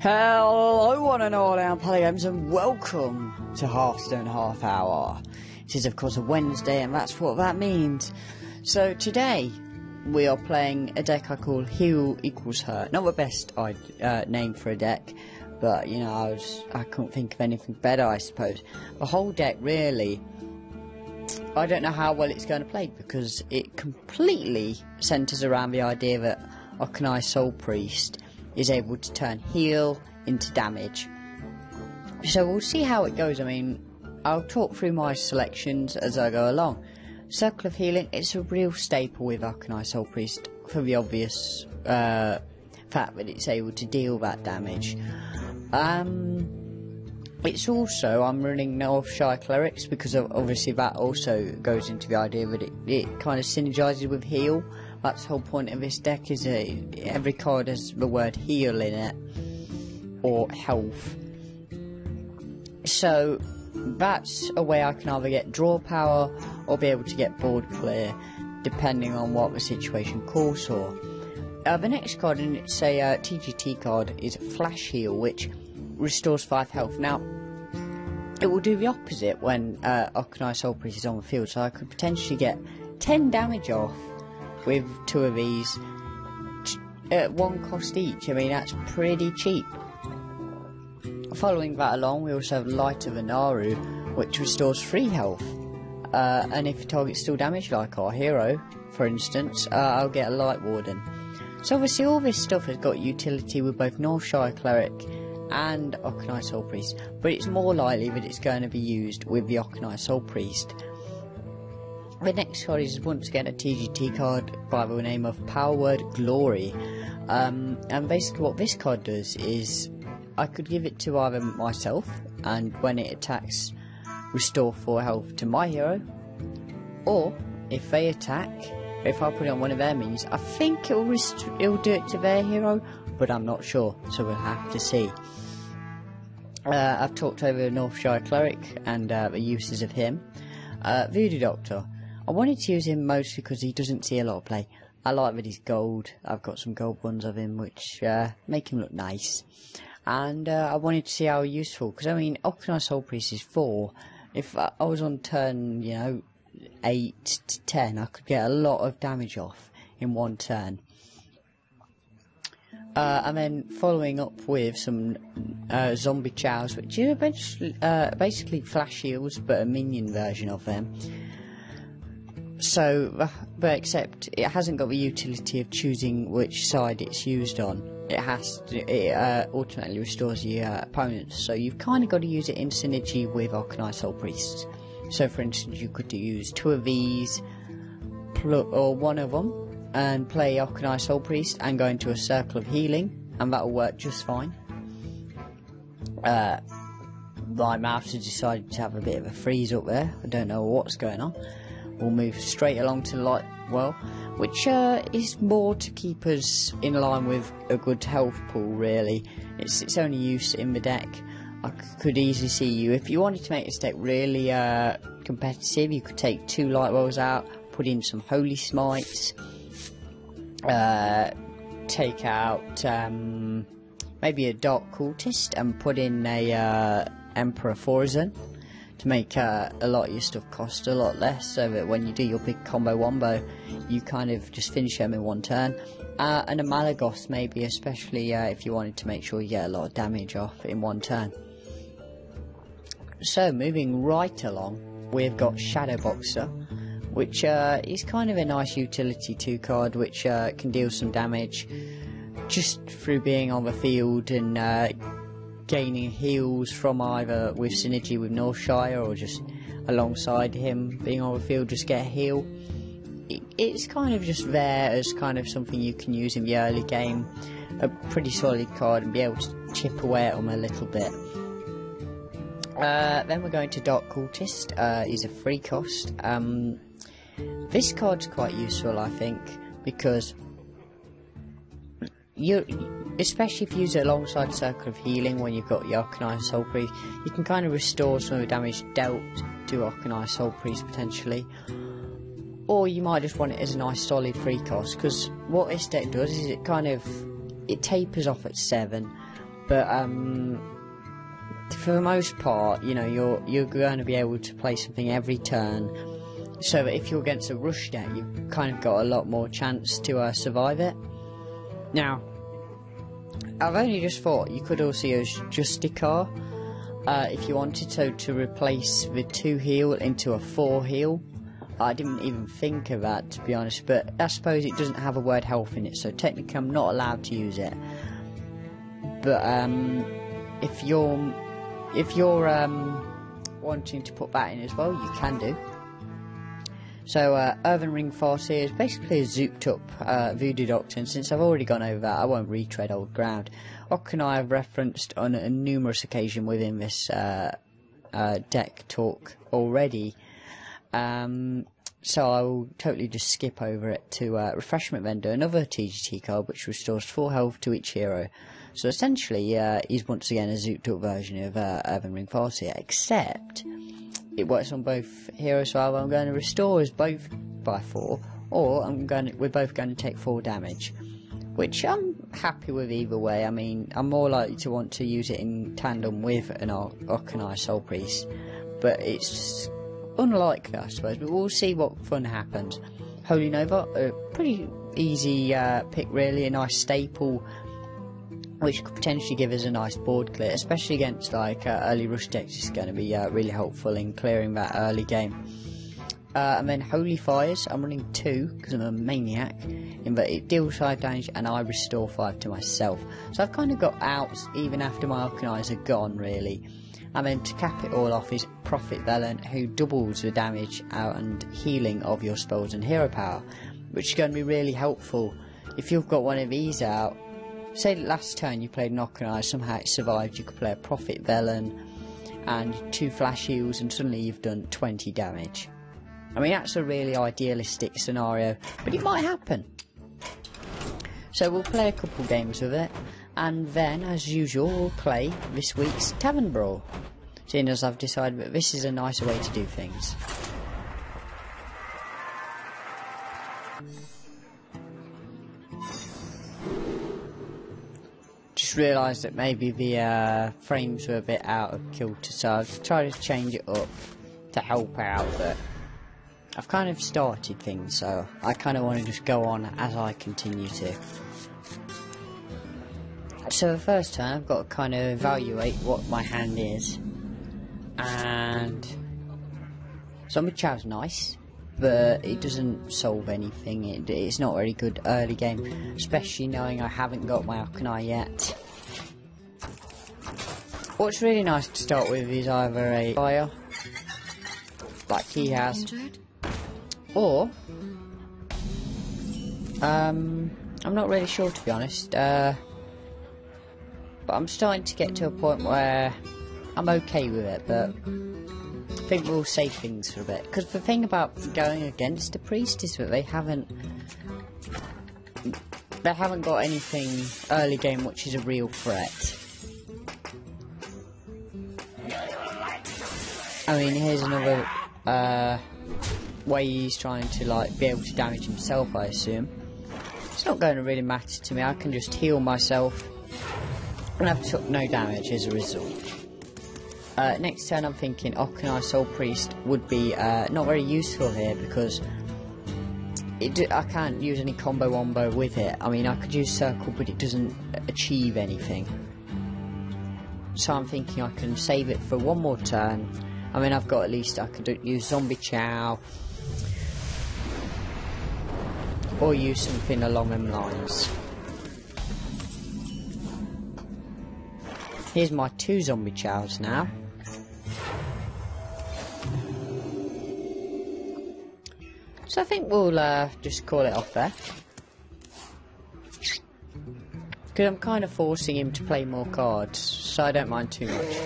Hello one and all our Polygames and welcome to Hearthstone Hearth Hour. It is of course a Wednesday and that's what that means. So today we are playing a deck I call Heal equals Hurt. Not the best name for a deck, but you know I couldn't think of anything better I suppose. The whole deck really, I don't know how well it's going to play because it completely centres around the idea that Auchenai Soul Priest is able to turn heal into damage. So we'll see how it goes. I mean, I'll talk through my selections as I go along. Circle of Healing, it's a real staple with Auchenai Soul Priest for the obvious fact that it's able to deal that damage. It's also, I'm running Auchenai Clerics because obviously that also goes into the idea that it kind of synergises with heal. That's the whole point of this deck, is every card has the word heal in it, or health. So that's a way I can either get draw power or be able to get board clear, depending on what the situation calls for. The next card, and it's a TGT card, is Flash Heal, which restores 5 health. Now, it will do the opposite when Auchenai Soul Priest is on the field, so I could potentially get 10 damage off with 2 of these at 1 cost each. I mean, that's pretty cheap. Following that along, we also have Light of Anaru, which restores 3 health. And if the target's still damaged, like our hero, for instance, I'll get a Light Warden. So obviously all this stuff has got utility with both Auchenai Cleric and Auchenai Soul Priest, but it's more likely that it's going to be used with the Auchenai Soul Priest. The next card is once again a TGT card by the name of Power Word Glory, and basically what this card does is I could give it to either myself, and when it attacks restore 4 health to my hero, or if they attack, if I put it on one of their minions, I think it'll do it to their hero, but I'm not sure, so we'll have to see. I've talked over Auchenai Cleric and the uses of him. Voodoo Doctor, I wanted to use him mostly because he doesn't see a lot of play. I like that he's gold. I've got some gold ones of him which make him look nice. And I wanted to see how useful, because I mean Auchenai Soul Priest is 4. If I was on turn, you know, 8 to 10, I could get a lot of damage off in 1 turn. And then following up with some zombie chows, which are basically flash heals but a minion version of them. So, but except it hasn't got the utility of choosing which side it's used on. It automatically restores your opponents, so you've kind of got to use it in synergy with Auchenai Soul Priest. So for instance, you could use 2 of these, or 1 of them, and play Auchenai Soul Priest and go into a Circle of Healing, and that'll work just fine. My mouse has decided to have a bit of a freeze up there. I don't know what's going on. We'll move straight along to Light Well, which is more to keep us in line with a good health pool, really. It's its only use in the deck. I could easily see you, if you wanted to make this deck really competitive, you could take 2 Light Wells out, put in some Holy Smites, take out maybe a Dark Cultist and put in a Emperor Forzan to make a lot of your stuff cost a lot less, so that when you do your big combo wombo you kind of just finish them in 1 turn. And a Malagos maybe, especially if you wanted to make sure you get a lot of damage off in 1 turn. So moving right along, we've got Shadow Boxer, which is kind of a nice utility 2 card which can deal some damage just through being on the field and gaining heals from either with synergy with Northshire or just alongside him being on the field, just get a heal. It's kind of just there as kind of something you can use in the early game, a pretty solid card, and be able to chip away at them a little bit. Then we're going to Dark Cultist. He's a 3 cost. This card's quite useful, I think, because especially if you use it alongside Circle of Healing when you've got your Auchenai Soul Priest, you can kind of restore some of the damage dealt to Auchenai Soul Priest potentially. Or you might just want it as a nice solid 3 cost, because what this deck does is it tapers off at 7, But for the most part, you know, you're going to be able to play something every turn, so that if you're against a rush deck, you've kind of got a lot more chance to survive it. Now, I've only just thought you could also use Justicar if you wanted to replace the 2 heal into a 4 heal. I didn't even think of that, to be honest, but I suppose it doesn't have a word health in it, so technically I'm not allowed to use it. But if you're wanting to put that in as well, you can do. So Earthen Ring Farseer is basically a zooped up Voodoo Doctor, and since I've already gone over that, I won't retread old ground. Auchenai I've referenced on a numerous occasion within this deck talk already. So I will totally just skip over it to Refreshment Vendor, another TGT card which restores 4 health to each hero. So essentially, he's once again a zooped up version of Earthen Ring Farseer, except it works on both heroes. So I'm going to restore us both by 4, or we're both going to take 4 damage, which I'm happy with either way. I mean, I'm more likely to want to use it in tandem with an Auchenai Soul Priest, but it's unlikely, I suppose, but we'll see what fun happens. Holy Nova, a pretty easy pick really, a nice staple which could potentially give us a nice board clear, especially against like early rush decks. It's going to be really helpful in clearing that early game. And then Holy Fires, I'm running 2 because I'm a maniac, in that it deals 5 damage and I restore 5 to myself. So I've kind of got outs even after my Auchenais are gone really. And then to cap it all off is Prophet Velen, who doubles the damage out and healing of your spells and hero power, which is going to be really helpful if you've got one of these out. Say that last turn you played an Auchenai, somehow it survived, you could play a Prophet Velen and 2 flash heals and suddenly you've done 20 damage. I mean, that's a really idealistic scenario, but it might happen. So we'll play a couple games with it, and then as usual we'll play this week's Tavern Brawl, seeing as I've decided that this is a nicer way to do things. Just realised that maybe the frames were a bit out of kilter, so I've tried to change it up to help out, but I've kind of started things, so I kind of want to just go on as I continue to. So the first turn I've got to kind of evaluate what my hand is, and Zombie Chow's nice, but it doesn't solve anything. It's not very good early game, especially knowing I haven't got my Auchenai yet. What's really nice to start with is either a fire, like he has, or I'm not really sure, to be honest, but I'm starting to get to a point where I'm okay with it, but I think we'll save things for a bit, because the thing about going against a priest is that they haven't got anything early game which is a real threat. I mean, here's another way he's trying to like be able to damage himself, I assume. It's not going to really matter to me. I can just heal myself and I've took no damage as a result. Next turn I'm thinking Auchenai Soul Priest would be not very useful here, because I can't use any combo wombo with it. I mean, I could use circle, but it doesn't achieve anything. So I'm thinking I can save it for one more turn. I mean, I've got, at least I could use Zombie Chow, or use something along them lines. Here's my 2 Zombie Chows now. So I think we'll just call it off there, because I'm kind of forcing him to play more cards, so I don't mind too much.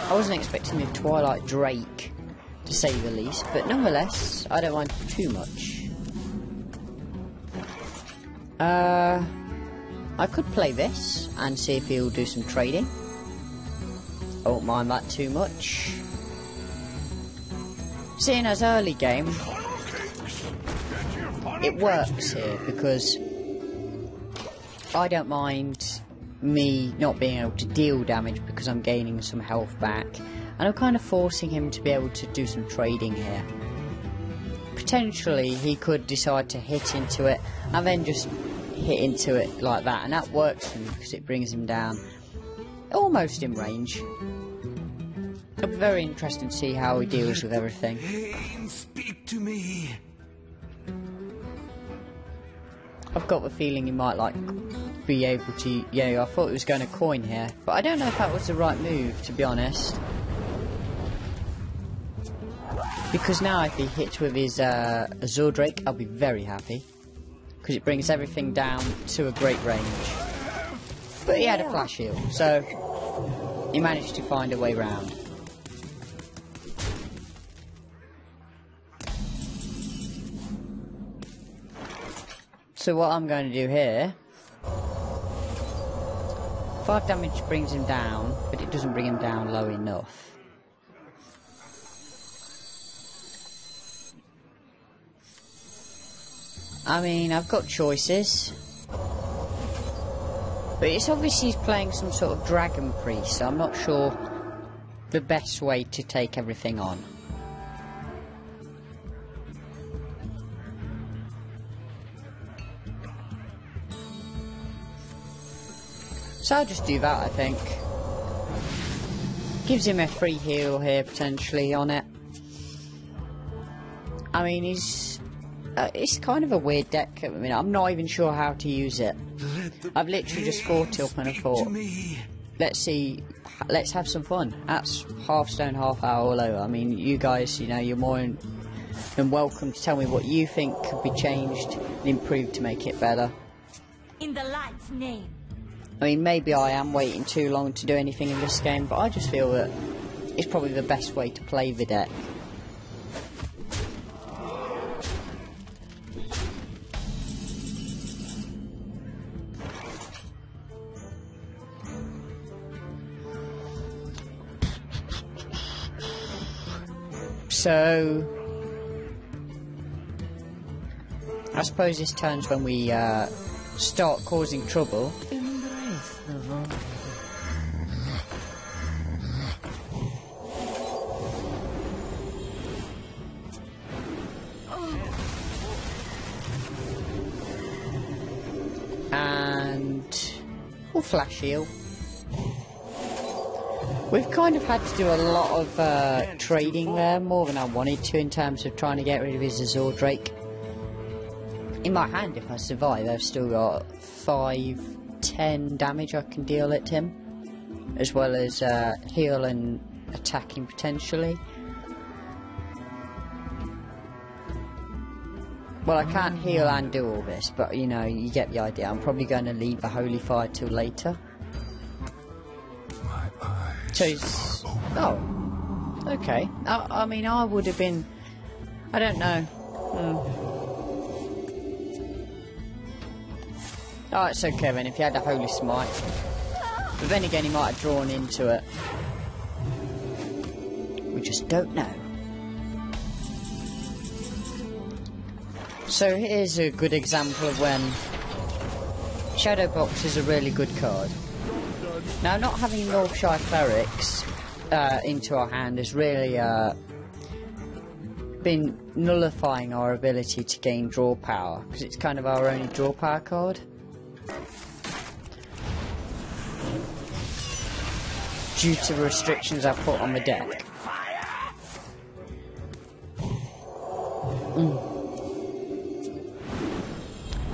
I wasn't expecting the Twilight Drake, to say the least, but nonetheless, I don't mind too much. I could play this and see if he'll do some trading. I won't mind that too much. Seeing as early game, it works here, because I don't mind me not being able to deal damage because I'm gaining some health back, and I'm kind of forcing him to be able to do some trading here. Potentially he could decide to hit into it and then just hit into it like that, and that works for me because it brings him down almost in range. It'll be very interesting to see how he deals with everything. Speak to me. I've got the feeling he might like be able to. Yeah, I thought he was going to coin here, but I don't know if that was the right move, to be honest. Because now if he hits with his Azure Drake, I'll be very happy, because it brings everything down to a great range. But he had a flash heal, so he managed to find a way round. So what I'm going to do here, 5 damage brings him down, but it doesn't bring him down low enough. I mean, I've got choices, but it's obviously he's playing some sort of Dragon Priest, so I'm not sure the best way to take everything on. So I'll just do that, I think. Gives him a free heal here, potentially, on it. I mean, it's kind of a weird deck at the minute. I'm not even sure how to use it. I've literally just fought up and I thought, let's see, let's have some fun. That's Hearthstone Hearth Hour all over. I mean, you guys, you know, you're more than welcome to tell me what you think could be changed and improved to make it better. In the light's name. I mean, maybe I am waiting too long to do anything in this game, but I just feel that it's probably the best way to play the deck. So I suppose this turns when we start causing trouble. And we'll flash heal. We've kind of had to do a lot of trading there, more than I wanted to, in terms of trying to get rid of his Azure Drake. In my hand, if I survive, I've still got 5-10 damage I can deal at him, as well as heal and attacking potentially. Well, I can't heal and do all this, but you know, you get the idea. I'm probably going to leave the Holy Fire till later. So he's... oh, okay. I mean, I would have been... I don't know. Oh, it's okay then, if he had a Holy Smite. But then again, he might have drawn into it. We just don't know. So here's a good example of when Shadow Box is a really good card. Now, not having Northshire Clerics into our hand has really been nullifying our ability to gain draw power, because it's kind of our only draw power card. Due to the restrictions I've put on the deck.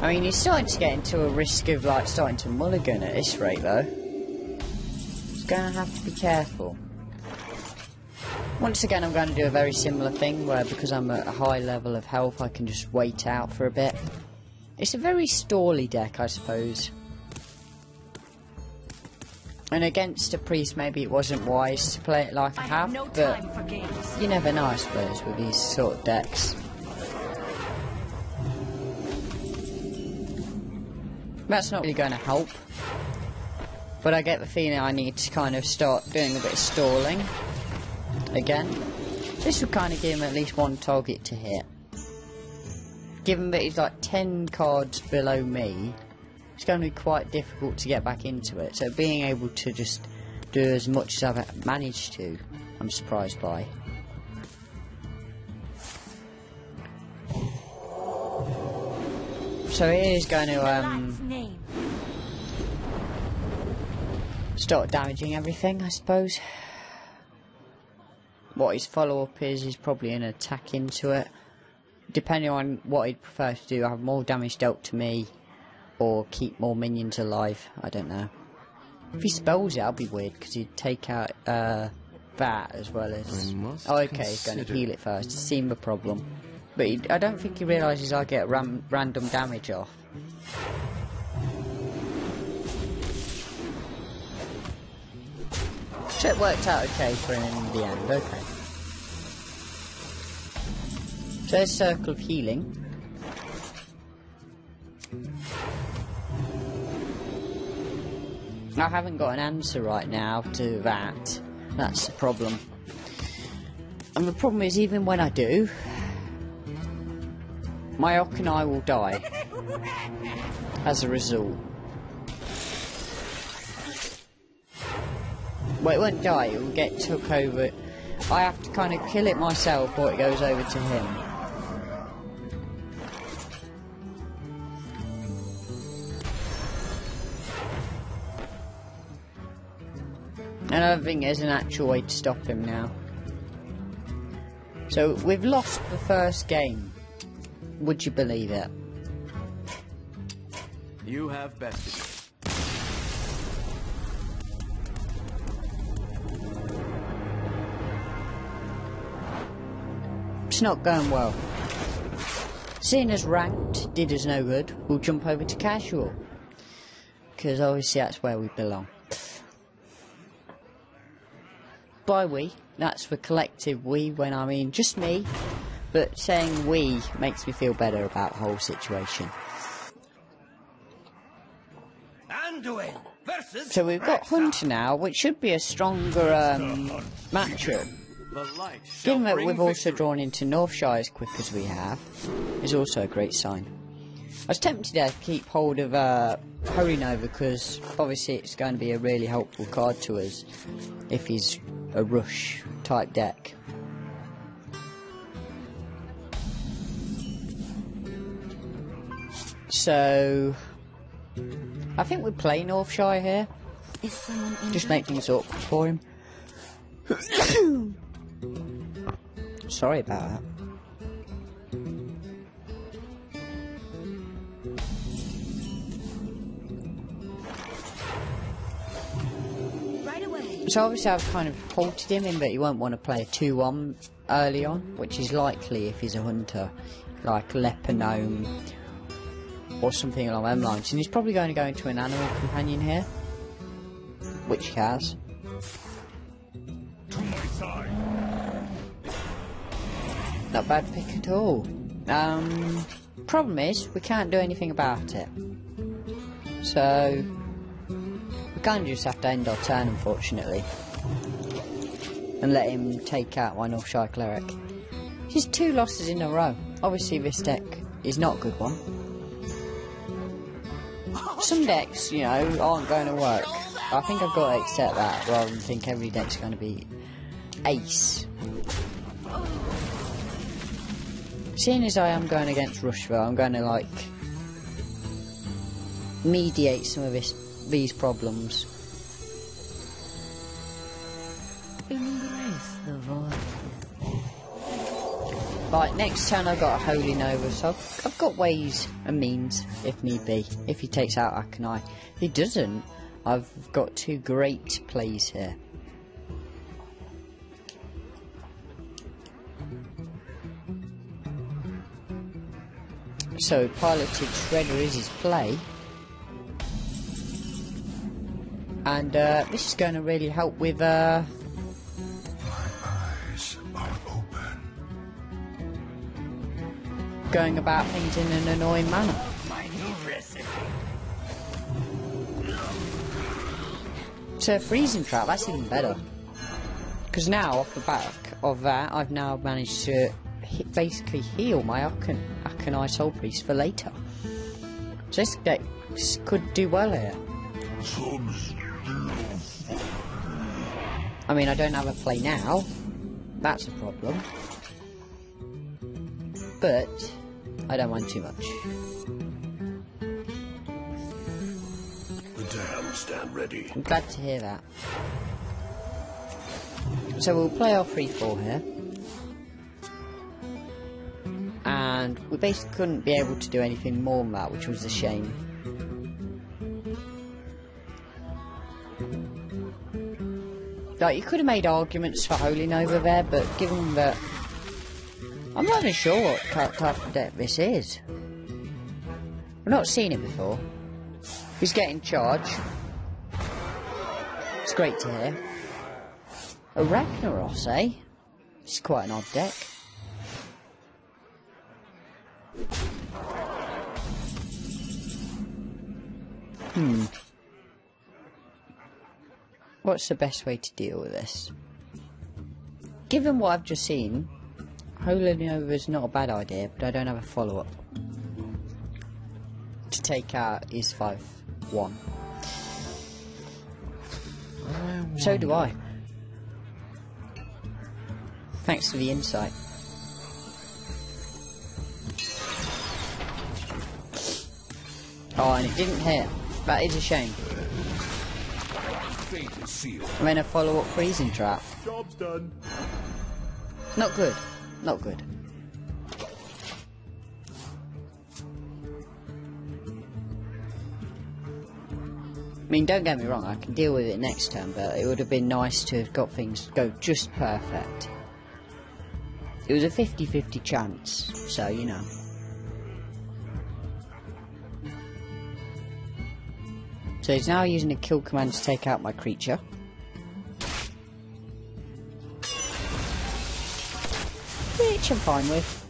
I mean, he's starting to get into a risk of like starting to mulligan at this rate though. He's going to have to be careful. Once again, I'm going to do a very similar thing where, because I'm at a high level of health, I can just wait out for a bit. It's a very stally deck, I suppose. And against a priest, maybe it wasn't wise to play it like I have, but you never know, I suppose, with these sort of decks. That's not really going to help, but I get the feeling I need to kind of start doing a bit of stalling again. This will kind of give him at least one target to hit. Given that he's like 10 cards below me, it's going to be quite difficult to get back into it. So being able to just do as much as I've managed to, I'm surprised by. So he is going to start damaging everything, I suppose. What his follow-up is, he's probably an attack into it. Depending on what he'd prefer to do, have more damage dealt to me, or keep more minions alive, I don't know. If he spells it, that'll be weird, because he'd take out that as well as... Oh, okay, he's going to heal it first, it seemed a problem. But I don't think he realises I get random damage off. So it worked out okay for him in the end, okay. So there's Circle of Healing. I haven't got an answer right now to that. That's the problem. And the problem is, even when I do, my Auchenai will die as a result. Well, it won't die, it will get took over. I have to kind of kill it myself or it goes over to him. And I don't think there's an actual way to stop him now. So we've lost the first game. Would you believe it? You have bested me. It's not going well. Seeing as ranked did us no good, we'll jump over to casual. Because obviously that's where we belong. By we, that's the collective we, when I mean just me. But saying we makes me feel better about the whole situation. Anduin versus So we've got Hunter now, which should be a stronger matchup. Given that we've also drawn into Northshire as quick as we have, is also a great sign. I was tempted to keep hold of Holy Nova because obviously it's going to be a really helpful card to us if he's a rush type deck. So I think we play Northshire here. Just make things awkward for him. Sorry about that. Right away. So obviously I've kind of halted him in that he won't want to play a 2-1 early on, which is likely if he's a hunter, like Leper Gnome or something along those lines. And he's probably going to go into an animal companion here, which he has. Not bad pick at all. Problem is, we can't do anything about it. So we kind of just have to end our turn, unfortunately, and let him take out my Northshire Cleric. He's 2 losses in a row. Obviously this deck is not a good one. Some decks, you know, aren't going to work. I think I've got to accept that rather than think every deck's going to be ace. Seeing as I am going against Rushville, I'm going to like mediate some of these problems. Embrace the void. Right, next turn I've got a Holy Nova, so I've got ways and means if need be. If he takes out Auchenai, if he doesn't, I've got 2 great plays here. So piloted Shredder is his play, and this is going to really help with My eyes are open. going about things in an annoying manner. My new recipe. So a freezing trap, that's even better, because now off the back of that I've now managed to basically heal my Auchenai Soul Priest for later. So this deck could do well here. I mean, I don't have a play now. That's a problem. But I don't mind too much. The dam stand ready. I'm glad to hear that. So we'll play our 3-4 here. And we basically couldn't be able to do anything more than that, which was a shame. Like, you could have made arguments for Holy Nova there, but given that... I'm not even sure what type of deck this is. I've not seen it before. He's getting charged. It's great to hear. A Ragnaros, eh? It's quite an odd deck. What's the best way to deal with this? Given what I've just seen, Holy Nova is not a bad idea, but I don't have a follow-up to take out his 5-1. So do I. Thanks for the insight. Oh, and it didn't hit. That is a shame. And then a follow-up freezing trap. Job's done. Not good. Not good. I mean, don't get me wrong, I can deal with it next turn, but it would have been nice to have got things go just perfect. It was a 50-50 chance, so you know. So he's now using a kill command to take out my creature. Which I'm fine with.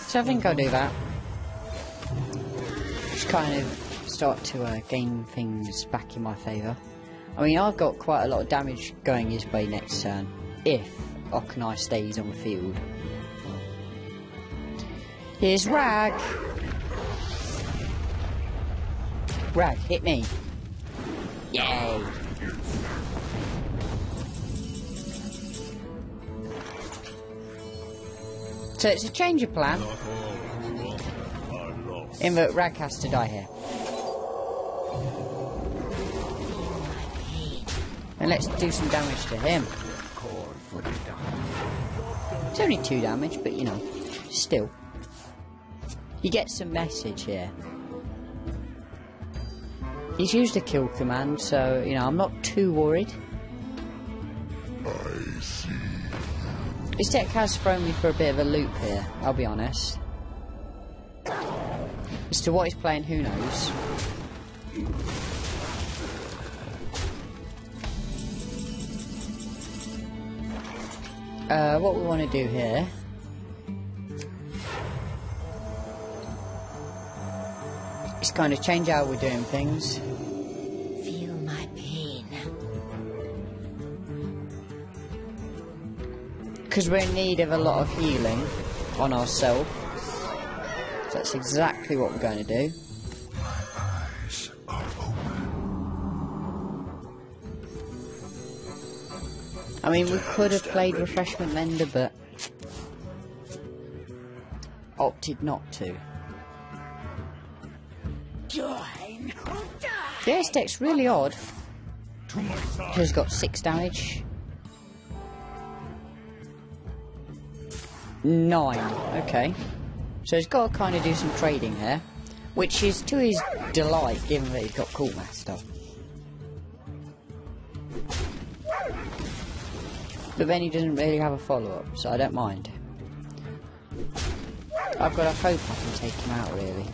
So I think I'll do that. Just kind of start to gain things back in my favour. I mean, I've got quite a lot of damage going his way next turn, if Auchenai stays on the field. Here's Rag! Rag, hit me! Yay! So it's a change of plan, in that Rag has to die here. And let's do some damage to him. It's only 2 damage, but you know, still. You get some message here. He's used a kill command, so, you know, I'm not too worried. I see. This deck has thrown me for a bit of a loop here, I'll be honest. As to what he's playing, who knows. What we want to do here is kind of change how we're doing things. Feel my pain. Because we're in need of a lot of healing on ourselves. So that's exactly what we're going to do. Eyes are open. I mean, we could have played Refreshment Mender, but opted not to. Join or die. This deck's really odd. He's got 6 damage. 9, okay. So he's got to kind of do some trading here, which is to his delight, given that he's got Cool Master. But then he doesn't really have a follow-up, so I don't mind. I've got to hope I can take him out, really.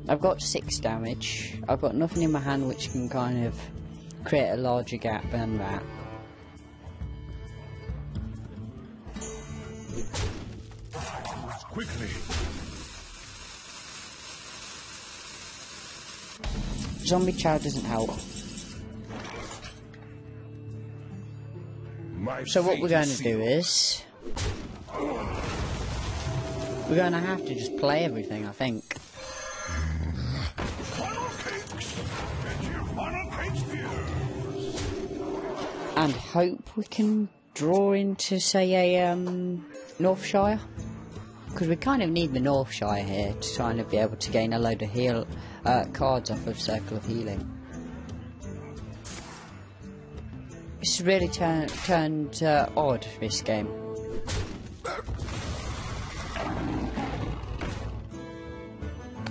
I've got 6 damage. I've got nothing in my hand which can kind of create a larger gap than that. Quickly. Zombie chow doesn't help. So what we're going to do is... we're going to have to just play everything, I think. And hope we can draw into, say, a Northshire. Because we kind of need the Northshire here to kind of be able to gain a load of cards off of Circle of Healing. This has really turned odd, this game.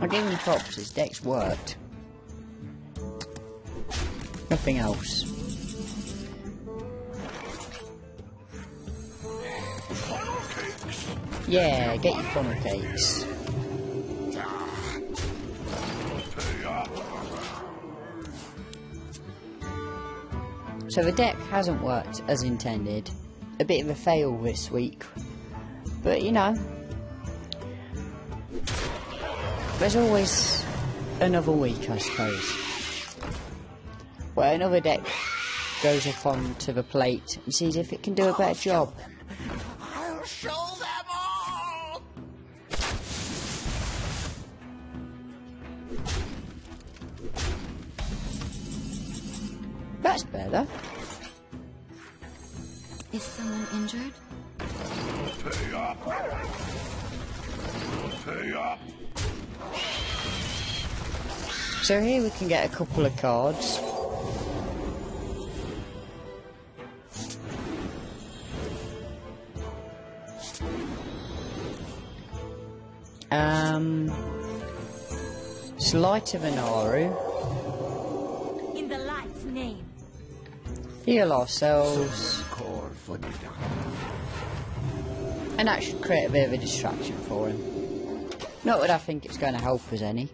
I'll give him props, his deck's worked. Nothing else. Yeah, get your funnel cakes. So the deck hasn't worked as intended. A bit of a fail this week. But you know, there's always another week, I suppose, where another deck goes up onto the plate and sees if it can do a better job. I'll show them all! That's better. Is someone injured? Pay up! Pay up! So here we can get a couple of cards. Slight of an Aru. In the light's name. Heal ourselves. And that should create a bit of a distraction for him. Not that I think it's going to help us any.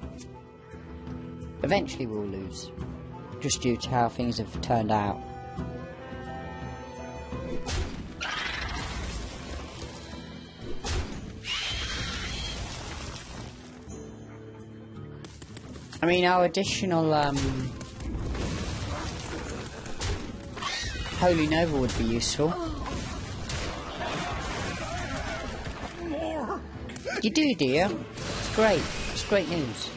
Eventually we'll lose. Just due to how things have turned out. I mean, our additional Holy Nova would be useful. You do, dear. It's great. It's great news.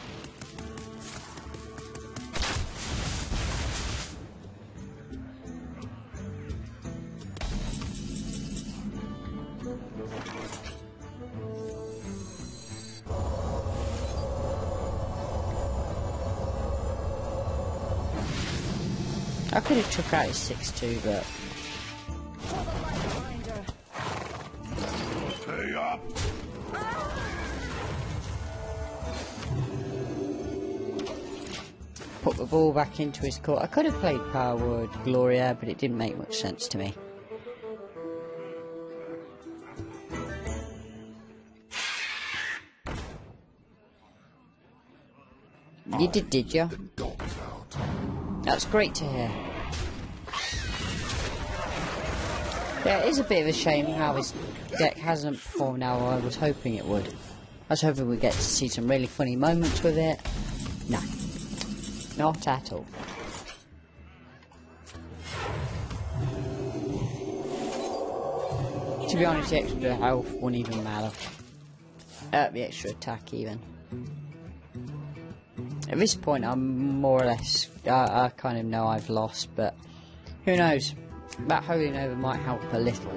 I could have took out his 6-2, but... Pay up! Put the ball back into his court. I could have played Power Word Gloria, but it didn't make much sense to me. You did you? That's great to hear. Yeah, it is a bit of a shame how his deck hasn't performed how I was hoping it would. I was hoping we'd get to see some really funny moments with it. No. Not at all. To be honest, the extra health wouldn't even matter. The extra attack even. At this point, I'm more or less... I kind of know I've lost, but who knows? That Holy Nova might help a little.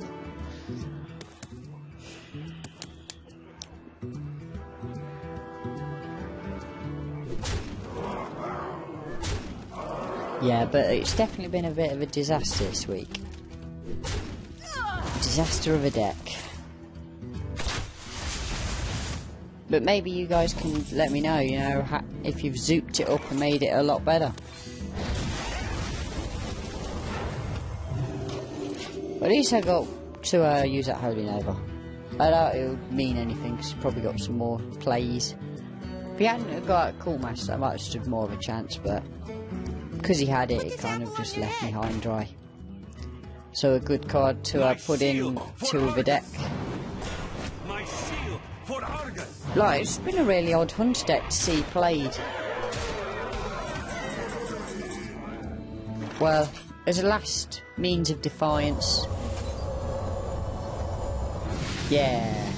Yeah, but it's definitely been a bit of a disaster this week. Disaster of a deck. But maybe you guys can let me know, you know, if you've zooped it up and made it a lot better. At least I got to use that Holy Nova. I doubt it would mean anything, because he's probably got some more plays. If he hadn't got a Cool Master, I might have stood more of a chance, but because he had it, it kind of just left me high and dry. So a good card to put in to the deck. Like, it's been a really odd Hunter deck to see played. Well, as a last means of defiance... Yeah.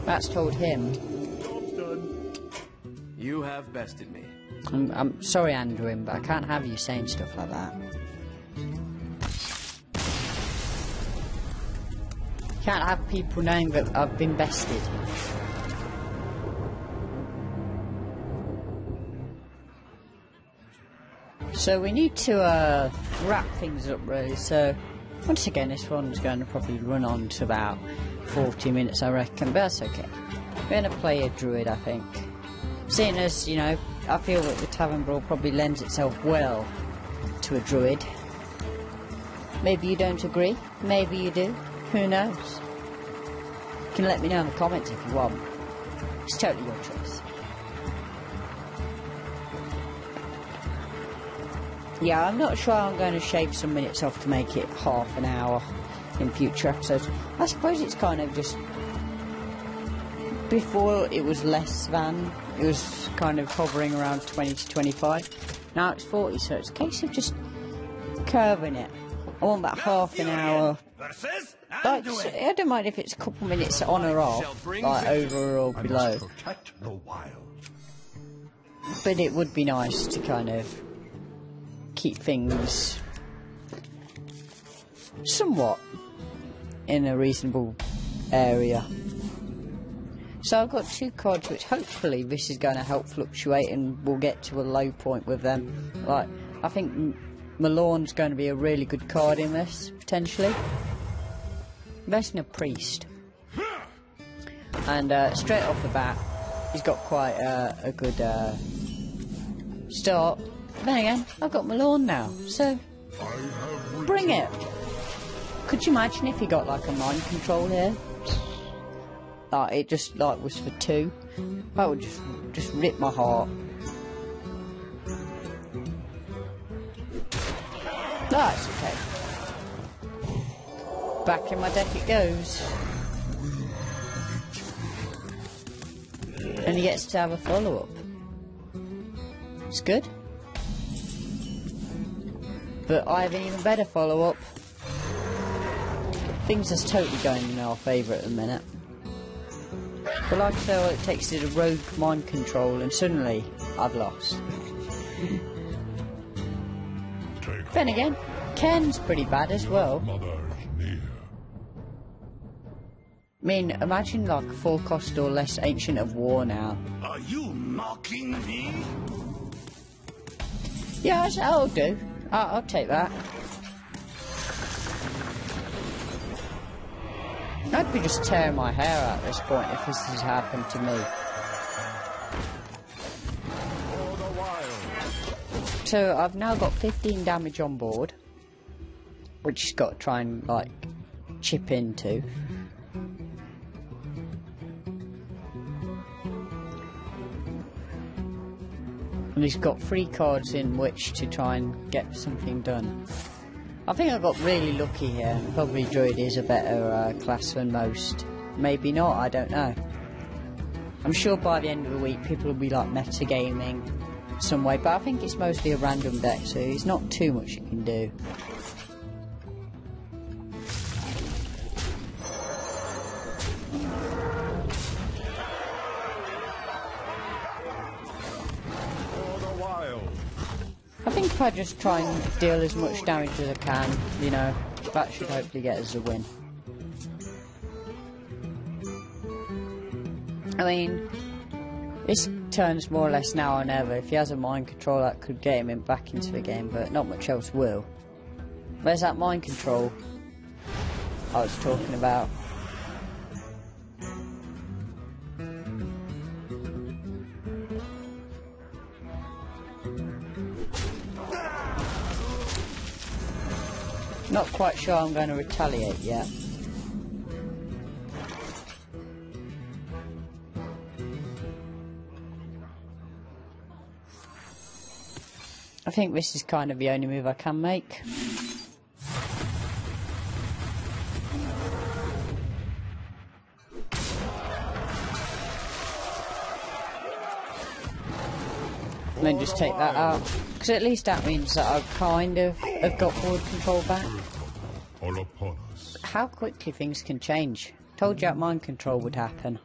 That's told him. You have bested me. I'm sorry, Andrew, but I can't have you saying stuff like that. Can't have people knowing that I've been bested. So we need to wrap things up really, so once again this one's going to probably run on to about 40 minutes I reckon, but that's okay. We're going to play a druid I think. Seeing as, you know, I feel that the Tavern Brawl probably lends itself well to a druid. Maybe you don't agree, maybe you do, who knows? You can let me know in the comments if you want. It's totally your choice. Yeah, I'm not sure I'm going to shave some minutes off to make it half an hour in future episodes. I suppose it's kind of just... Before it was less than, it was kind of hovering around 20 to 25. Now it's 40, so it's a case of just curving it. I want about half an hour. Like, I don't mind if it's a couple minutes on or off, like over or below. But it would be nice to kind of keep things somewhat in a reasonable area. So I've got two cards which hopefully this is going to help fluctuate and we'll get to a low point with them. Like, I think Malorne's going to be a really good card in this, potentially. Versing a priest. And straight off the bat, he's got quite a good start. Then again, I've got Malorne now, so bring it. Could you imagine if he got like a mind control here? Like it just like was for 2. That would just rip my heart. That's okay. Back in my deck it goes. And he gets to have a follow-up. It's good. But I have an even better follow-up. Things are totally going in our favour at the minute. But like I say, all it takes is a rogue mind control and suddenly I've lost. Then again, Ken's pretty bad as well. I mean, imagine like 4 cost or less Ancient of War now. Are you mocking me? Yeah, I'll do. I'll take that. I'd be just tearing my hair out at this point if this has happened to me. So I've now got 15 damage on board, which he's got to try and like chip into. And he's got 3 cards in which to try and get something done. I think I got really lucky here. Probably Druid is a better class than most. Maybe not, I don't know. I'm sure by the end of the week people will be like metagaming some way, but I think it's mostly a random deck, so there's not too much you can do. I think if I just try and deal as much damage as I can, you know, that should hopefully get us a win. I mean, this turn's more or less now or never. If he has a mind control, that could get him back into the game, but not much else will. Where's that mind control I was talking about? Not quite sure I'm going to retaliate yet. I think this is kind of the only move I can make. And then just take that out. Because at least that means that I kind of have got board control back. All upon us. How quickly things can change. Told you that mind control would happen.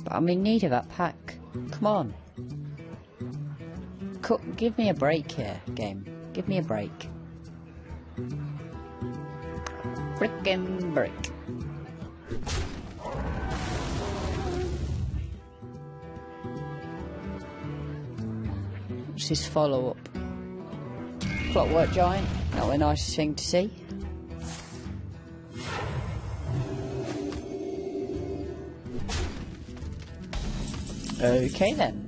But I'm in need of that pack. Come on. Give me a break here, game. Give me a break. Frickin' break. What's his follow-up? Clockwork Giant. Not the nicest thing to see. Okay then.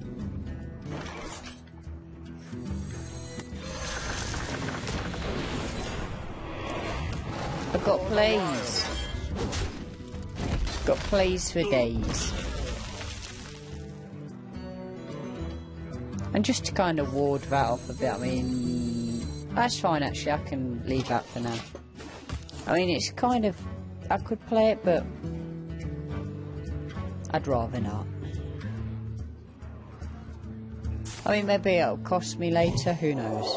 I've got plays. Got plays for days. And just to kind of ward that off a bit, I mean, that's fine actually, I can leave that for now. I mean, it's kind of, I could play it, but I'd rather not. I mean, maybe it'll cost me later, who knows.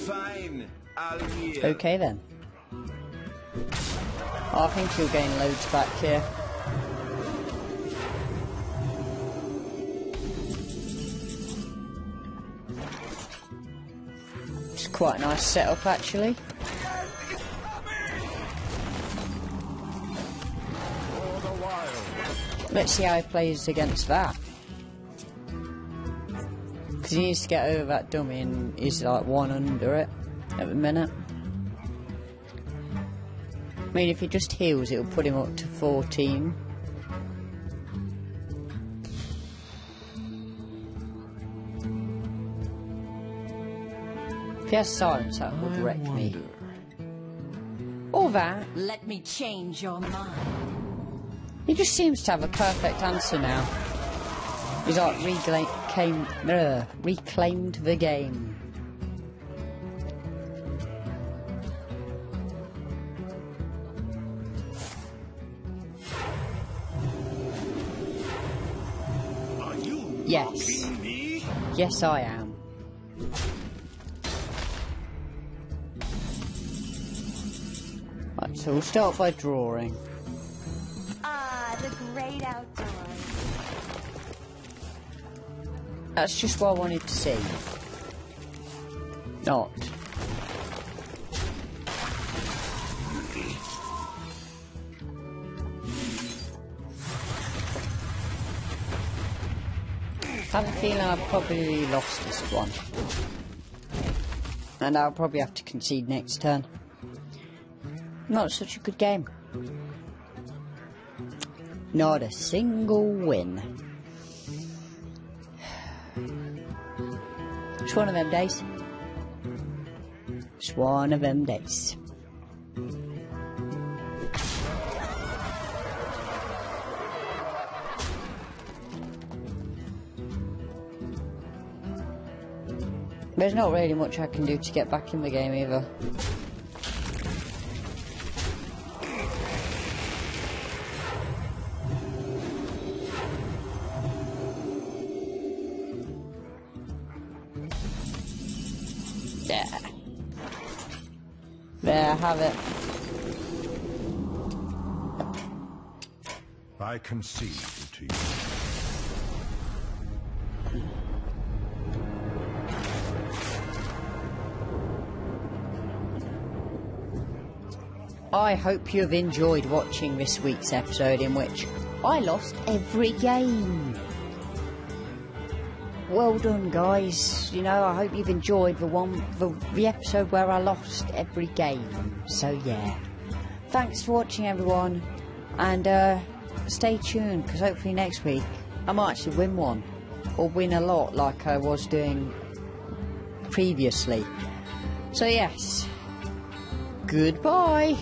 Fine, I'll yield. Okay then. I think you'll gain loads back here. It's quite a nice setup actually. Let's see how he plays against that. Because he needs to get over that dummy and he's like one under it at the minute. I mean, if he just heals, it'll put him up to 14. If he has silence, that would wreck me. Or that. Let me change your mind. He just seems to have a perfect answer now. He's like reclaimed the game. Are you Yes. mocking me? Yes, I am. Right, so we'll start by drawing. Ah, the great outdoors. That's just what I wanted to see. Not. I have a feeling I've probably lost this one. And I'll probably have to concede next turn. Not such a good game. Not a single win. It's one of them days. It's one of them days. There's not really much I can do to get back in the game either. Yeah. There, have it. I concede to you. I hope you have enjoyed watching this week's episode in which I lost every game. Well done, guys. You know, I hope you've enjoyed the episode where I lost every game. So yeah, thanks for watching, everyone, and stay tuned because hopefully next week I might actually win one or win a lot like I was doing previously. So yes, goodbye.